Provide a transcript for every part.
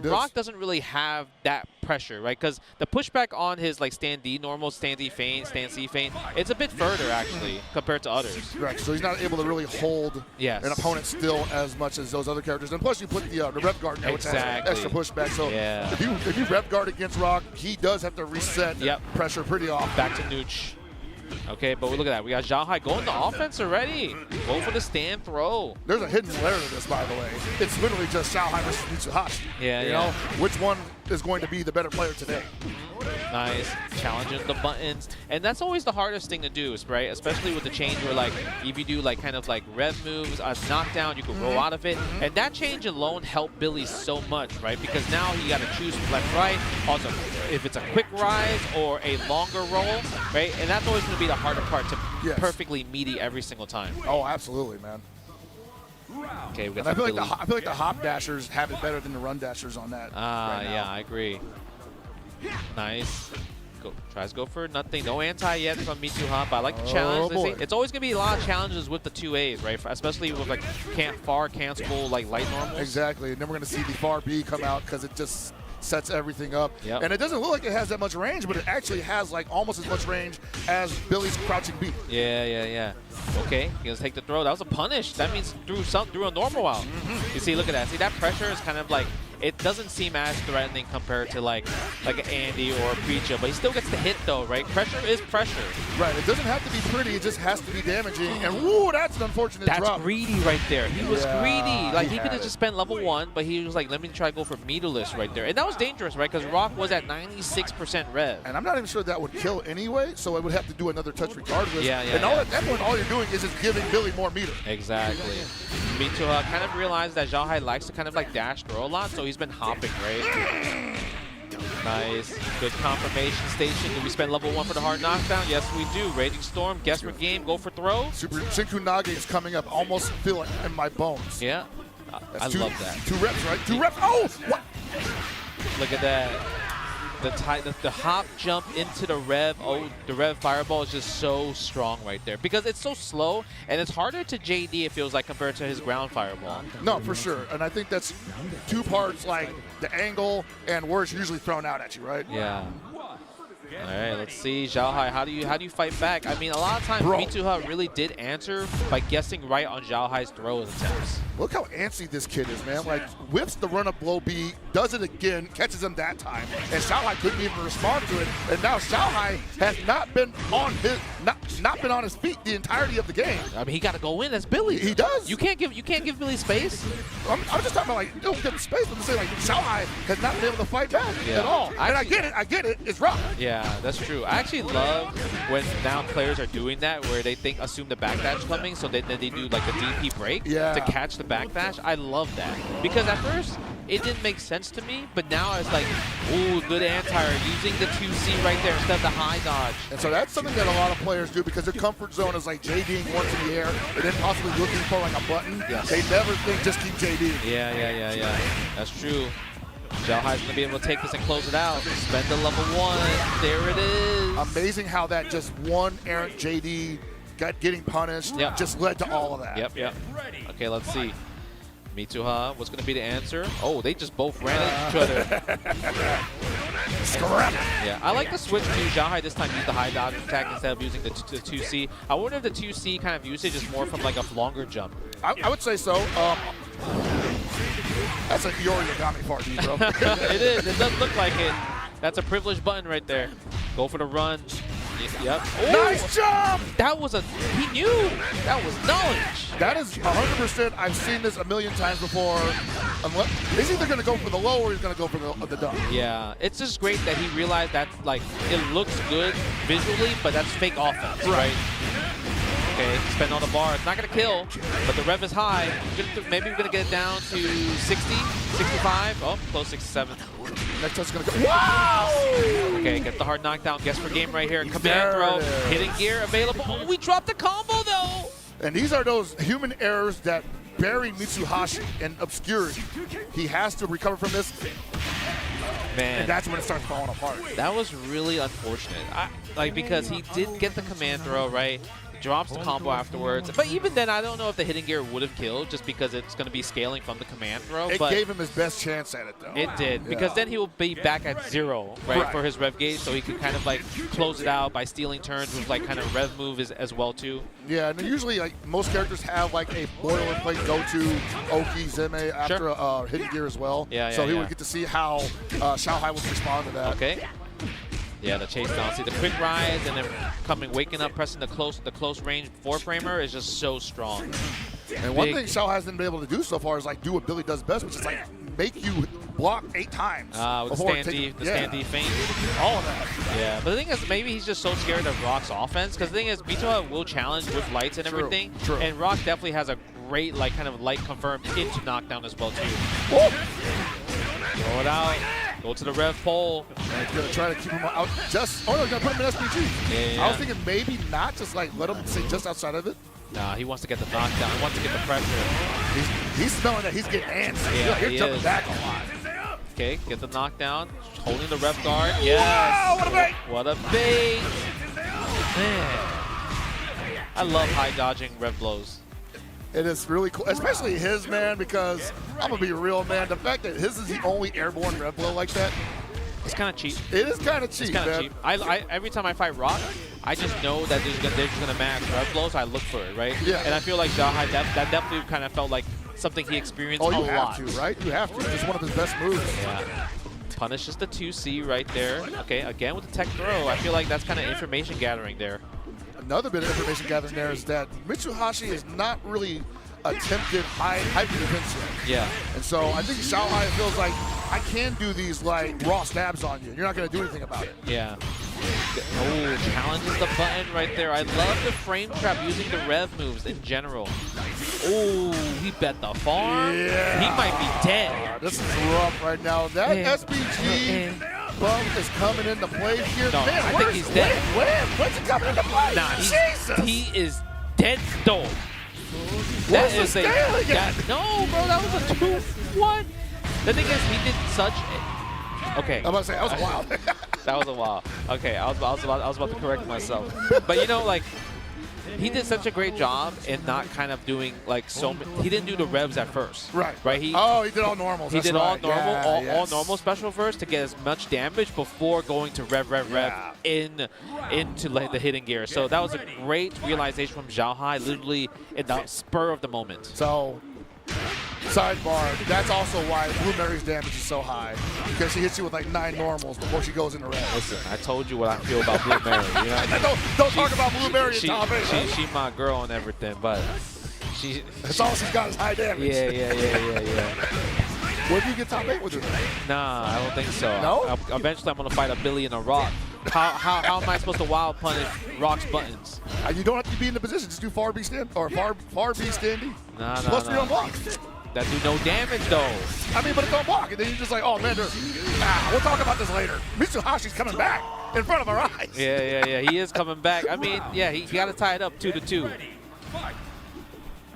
And Rock doesn't really have that pressure, right? Because the pushback on his like stand D, normal stand D feint, stand C feint, it's a bit further actually compared to others. Right, so he's not able to really hold an opponent still as much as those other characters. And plus you put the rev guard in there, which has extra pushback. So if you rev guard against Rock, he does have to reset pressure pretty often. Back to Nooch. Okay, but look at that. We got Xiaohai going to offense already. Go for the stand throw. There's a hidden layer to this, by the way. It's literally just Xiaohai versus MI2HA4. Yeah, you know, which one is going to be the better player today? Nice. Challenging the buttons. And that's always the hardest thing to do, right? Especially with the change where, like, if you do, like, kind of like rev moves, a knockdown, you can roll out of it. And that change alone helped Billy so much, right? Because now you got to choose left, right. Also, if it's a quick rise or a longer roll, right? And that's always going to be the harder part to perfectly meaty every single time. Oh, absolutely, man. Okay, we got I feel like the hop dashers have it better than the run dashers on that. Yeah, I agree. Nice. Tries to go for nothing. No anti yet from MI2HA4, but I like the challenge. It's always going to be a lot of challenges with the 2As, right? Especially with like far cancelable, like light normals. Exactly. And then we're going to see the far B come out because it just sets everything up. And it doesn't look like it has that much range, but it actually has like almost as much range as Billy's crouching B. Yeah. Okay, he's gonna take the throw. That was a punish. That means threw a normal out. You see, look at that. See, that pressure is kind of like, it doesn't seem as threatening compared to like an Andy or a Preacher, but he still gets the hit though, right? Pressure is pressure. Right, it doesn't have to be pretty, it just has to be damaging. And woo, that's an unfortunate drop. That's greedy right there. He was greedy. Like he could have just spent level 1, but he was like, let me try to go for meterless right there. And that was dangerous, right? Because Rock was at 96% rev. And I'm not even sure that would kill anyway, so it would have to do another touch regardless. And at that point, all you're doing is just giving Billy more meter. Exactly. MI2HA4 kind of realized that Xiaohai likes to kind of like dash throw a lot, so he's been hopping, right? Nice. Good confirmation station. Do we spend level 1 for the hard knockdown? Yes, we do. Raging Storm, guess for game, go for throw. Super Shinku Nage is coming up. Almost feel it in my bones. Yeah. I love that. 2 reps, right? 2 reps. Oh! What? Look at that. The hop jump into the rev. Oh, the rev fireball is just so strong right there because it's so slow and it's harder to JD, it feels like, compared to his ground fireball. No, for sure. And I think that's 2 parts, like the angle and where it's usually thrown out at you, right? Yeah. All right, let's see, Xiaohai, how do you fight back? I mean, a lot of times MI2HA4 really did answer by guessing right on Xiaohai's throw attempts. Look how antsy this kid is, man. Like, whips the run-up blow B, does it again, catches him that time, and Xiaohai couldn't even respond to it. And now Xiaohai has not been on his feet the entirety of the game. I mean, he got to go in. That's Billy. He does. You can't give Billy space. I'm just talking about, like, don't give him space. I'm just saying, like, Xiaohai has not been able to fight back at all. And I get it. It's rough. Yeah, that's true. I actually love when now players are doing that, where they assume the backdash coming, so then they do like a DP break to catch the backdash. I love that because at first it didn't make sense to me, but now it's like, ooh, good anti-air using the 2C right there instead of the high dodge. And so that's something that a lot of players do because their comfort zone is like JDing once in the air and then possibly looking for like a button. They never think just keep JDing. Yeah. That's true. Xiaohai's going to be able to take this and close it out. Spend the level 1. There it is. Amazing how that just one errant JD getting punished just led to all of that. Yep. Okay, let's see. MI2HA4, what's going to be the answer? Oh, they just both ran into each other. Scrap. Yeah, I like the switch to Xiaohai this time use the high dodge attack instead of using the 2C. I wonder if the 2C kind of usage is more from like a longer jump. I would say so. That's a Yori Yagami party, bro. It is. It does look like it. That's a privileged button right there. Go for the run. Yep. Ooh, nice jump! That was he knew. That was knowledge. That is 100%. I've seen this a million times before. He's either going to go for the low or he's going to go for the dunk. Yeah, it's just great that he realized that, like, it looks good visually, but that's fake offense, right? Okay, spend on the bar. It's not going to kill, but the rev is high. Maybe we're going to get it down to 60, 65. Oh, close 67. Next touch is going to go. Wow! Okay, get the hard knockdown. Guess for game right here. Command throw. Hidden gear available. Oh, we dropped the combo, though. And these are those human errors that bury MI2HA4 in obscurity. He has to recover from this. Man. And that's when it starts falling apart. That was really unfortunate. Because he did get the command throw, right? drops the combo afterwards. But even then, I don't know if the hidden gear would have killed just because it's going to be scaling from the command throw. It but gave him his best chance at it, though. It did, because then he will be back at 0, right, for his rev gauge, so he can kind of like close it out by stealing turns with like kind of rev move as well too. Yeah, and usually like most characters have like a boilerplate go-to Oki Zeme after a hidden gear as well. Yeah, so he would get to see how Xiaohai would respond to that. Okay. Yeah, the chase down. See the quick rise and then waking up, pressing the close range 4-framer is just so strong. And one thing Xiaohai hasn't been able to do so far is like do what Billy does best, which is like make you block 8 times. With the stand D feint. All of that. Yeah, but the thing is, maybe he's just so scared of Rock's offense, because the thing is, MI2HA will challenge with lights and everything, and Rock definitely has a great like kind of light confirmed into knockdown as well too. Whoa. Throw it out. Go to the rev pole. And he's gonna try to keep him out. Just he's gonna put him in SPG. Yeah. I was thinking maybe not, just like let him stay just outside of it. Nah, he wants to get the knockdown. He wants to get the pressure. He's smelling that he's getting antsy. Yeah, he's jumping back a lot. Okay, get the knockdown. Holding the rev guard. Yes. Wow, what a bait! What a bait. Man. I love high dodging rev blows. It is really cool, especially his, man, because I'm going to be real, man. The fact that his is the only airborne rev blow like that. It's kind of cheap. It is kind of cheap, It's kind of man. cheap. Every time I fight Rock, I just know that they're just going to max rev blows. I look for it, right? Yeah. And I feel like Xiaohai, that definitely kind of felt like something he experienced a lot. Oh, you have to, right? You have to. It's just one of his best moves. Yeah. Punishes the 2C right there. Okay, again with the tech throw. I feel like that's kind of information gathering there. Another bit of information gathering there is that MI2HA4 is not really attempted hyper defense yet. Yeah. And so I think Xiaohai feels like I can do these like raw stabs on you. You're not going to do anything about it. Yeah. Oh, challenges the button right there. I love the frame trap using the rev moves in general. Oh, he bet the farm. Yeah. He might be dead. This is rough right now. That SPG bump is coming into play here. No, Man, I think he's dead. When's it coming into play? Nah, Jesus. he is dead though. What's the scale again? No, bro, that was a 2-1. The thing is, he did such a... Okay. I'm about to say, that was wild. That was a while. Okay, I was about to correct myself. But you know, like, he did such a great job in not kind of doing like he didn't do the revs at first. Right. He did all normals. He did all normal, yeah, all normal special first to get as much damage before going to rev into like the hidden gear. So that was a great realization from Xiaohai, literally in the spur of the moment. So, sidebar, that's also why Blue Mary's damage is so high, because she hits you with like 9 normals before she goes into red. Listen, I told you what I feel about Blue Mary. You know, don't talk about Blue Mary in top 8. She my girl and everything, but that's all she's got is high damage. Yeah. What if you get top 8 with her? Nah, I don't think so. No? Eventually, I'm gonna fight a Billy and a Rock. How am I supposed to wild punish Rock's buttons? You don't have to be in the position. Just do far B stand or far B standing. Nah. Plus 3 on block. That do no damage though. I mean, but it's on block, and then you're just like, oh man, we'll talk about this later. MI2HA4's coming back in front of our eyes. Yeah. He is coming back. I mean, yeah, he got to tie it up 2-2.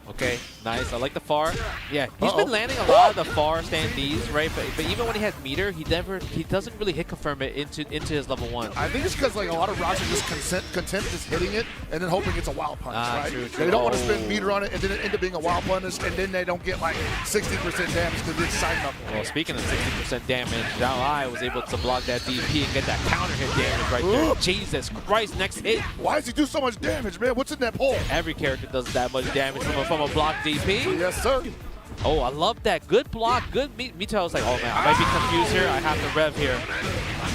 Okay, nice. I like the far. Yeah, he's been landing a lot of the far standees, right? But even when he has meter, he doesn't really hit confirm it into his level 1. I think it's because like a lot of rocks are just content just hitting it and then hoping it's a wild punish, right? True. They don't want to spend meter on it and then it end up being a wild punish, and then they don't get like 60% damage because it's signed up. Well, speaking of 60% damage, Xiaohai was able to block that DP and get that counter hit damage right there. Jesus Christ, next hit. Why does he do so much damage, man? What's in that pole? Every character does that much damage from a block DP. Yes, sir. Oh, I love that. Good block. Good. MI2HA was like, oh man, I might be confused here. I have to rev here.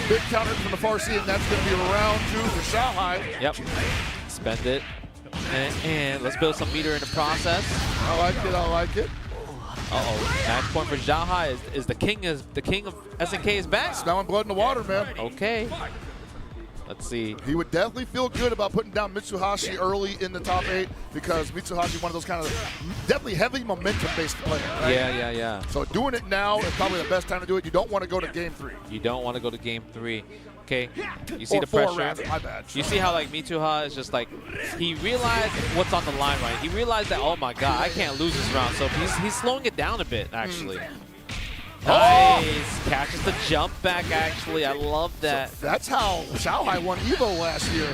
Big counter from the far C, and that's going to be round 2 for Xiaohai. Yep. Spend it. And let's build some meter in the process. I like it. Uh-oh. Match point for Xiaohai is the king of SNK is back. Smelling blood in the water, man. Okay. Let's see. He would definitely feel good about putting down MI2HA4 early in the top 8 because MI2HA4 is one of those kind of definitely heavy momentum-based players, right? Yeah. So doing it now is probably the best time to do it. You don't want to go to game 3. You don't want to go to game 3. Okay, you see or the 4 pressure. rather, my bad. You see how like MI2HA is just like, he realized what's on the line, right? He realized that, oh my god, I can't lose this round. So he's slowing it down a bit, actually. Nice. Catches the jump back, actually. I love that. So that's how Xiaohai won Evo last year.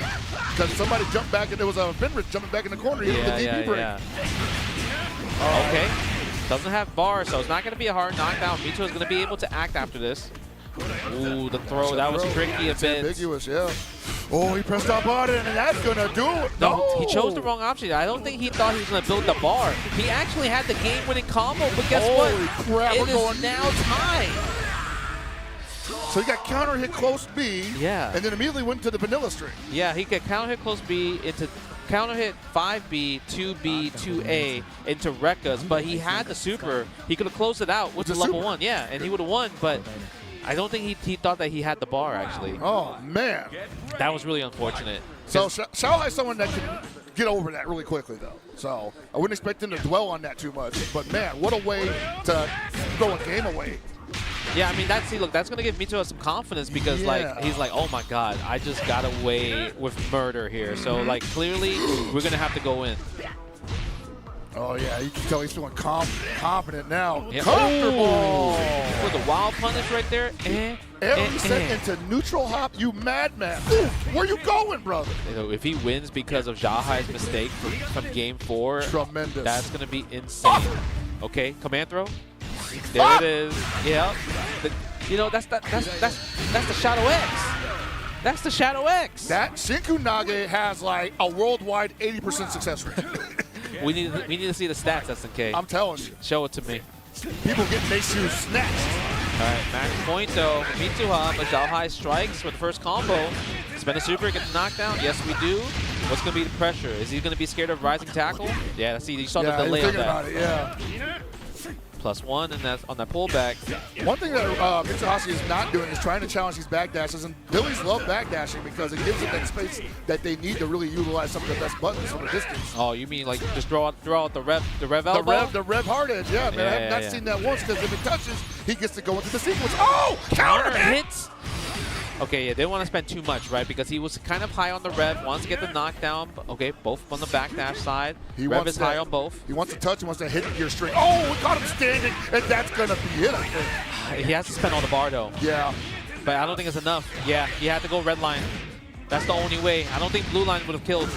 Because somebody jumped back, and there was a Finrich jumping back in the corner. He hit the DP break. Okay. Doesn't have bar, so it's not going to be a hard knockdown. MI2HA is going to be able to act after this. Ooh, the throw. That was tricky a bit. Ambiguous, yeah. Oh, he pressed up button, and that's going to do it. No, he chose the wrong option. I don't think he thought he was going to build the bar. He actually had the game-winning combo, but guess what? Crap, it is now tied. So he got counter hit close B, yeah, and then immediately went to the vanilla string. Yeah, he could counter hit close B into counter hit 5B, 2B, 2A into Rekka's, but he had the super. He could have closed it out with the level super. 1, yeah, and he would have won, but I don't think he thought that he had the bar, actually. Oh, man. That was really unfortunate. So Xiaohai is someone that can get over that really quickly, though. So I wouldn't expect him to dwell on that too much. But, man, what a way to throw a game away. Yeah, I mean, look, that's going to give MI2HA some confidence because, like, he's like, oh, my God, I just got away with murder here. So, like, clearly, we're going to have to go in. Oh, yeah, you can tell he's feeling confident now. Yeah. Comfortable. For the wild punish right there. Every set into neutral hop, you madman. Ooh, where you going, brother? You know, if he wins because of Xiaohai's mistake from game 4, tremendous. That's going to be insane. Okay, command throw. There it is. Yeah. You know, that's the Shadow X. That's the Shadow X. That Shinku Nage has like a worldwide 80% success rate. we need to see the stats, SNK. I'm telling you. Show it to me. People getting their shoes snatched. All right, max point though for MI2HA, but Xiaohai strikes for the first combo. Spend a super, get the knockdown. Yes, we do. What's going to be the pressure? Is he going to be scared of rising tackle? Yeah, see, you saw the delay on that. About it, yeah. +1, and that's on that pullback. One thing that MI2HA is not doing is trying to challenge these backdashes, and Billies love backdashing because it gives them that space that they need to really utilize some of the best buttons from a distance. Oh, you mean like just throw out the rev elbow? The rev hard edge, yeah, man. I have not seen that once because if it touches, he gets to go into the sequence. Oh, counter hits! Okay, yeah, they didn't want to spend too much, right? Because he was kind of high on the rev, wants to get the knockdown. Okay, both on the backdash side. Rev is high on both. He wants to touch, he wants to hit your string. Oh, we caught him standing, and that's going to be it, I think. He has to spend all the bar, though. Yeah. But I don't think it's enough. Yeah, he had to go red line. That's the only way. I don't think blue line would have killed.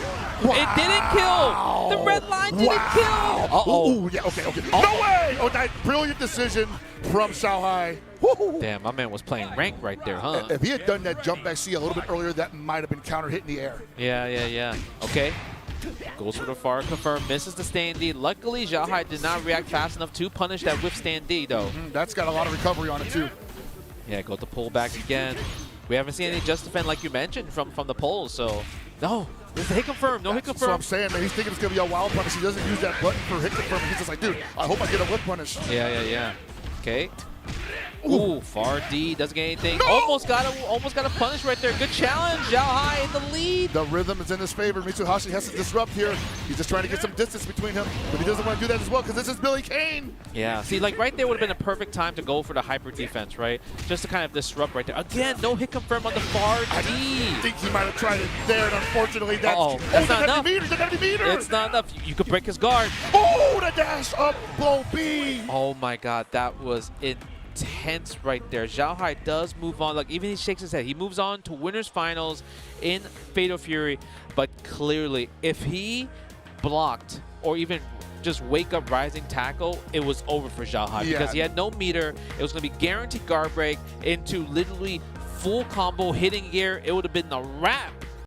Wow. It didn't kill! The red line didn't kill! Uh-oh. Ooh, yeah, okay. No way! Oh, that brilliant decision from Xiaohai. Damn, my man was playing rank right there, huh? If he had done that jump back C a little bit earlier, that might have been counter hit in the air. Yeah. Okay. Goes for the far confirm, misses the stand D. Luckily, Xiaohai did not react fast enough to punish that whiff stand D, though. That's got a lot of recovery on it, too. Yeah, go to pull back again. We haven't seen any just defend like you mentioned from the polls, so no. It's a hit confirm, no hit confirm. That's what I'm saying, man. He's thinking it's going to be a wild punish. He doesn't use that button for hit confirm. He's just like, dude, I hope I get a whip punish. Yeah. Okay. Ooh, far D doesn't get anything. No! Almost got a punish right there. Good challenge. Xiaohai in the lead. The rhythm is in his favor. MI2HA has to disrupt here. He's just trying to get some distance between him, but he doesn't want to do that as well because this is Billy Kane. Yeah, see, like right there would have been a perfect time to go for the hyper defense, right? Just to kind of disrupt right there. Again, no hit confirm on the far D. I think he might have tried it there, and unfortunately, that's not enough. It's not enough. You could break his guard. Oh, the dash up blow B. Oh my God, that was intense right there. Xiaohai does move on. Like, even he shakes his head. He moves on to winners finals in Fatal Fury. But clearly, if he blocked or even just wake up rising tackle, it was over for Xiaohai because he had no meter. It was going to be guaranteed guard break into literally full combo hitting gear. It would have been a wrap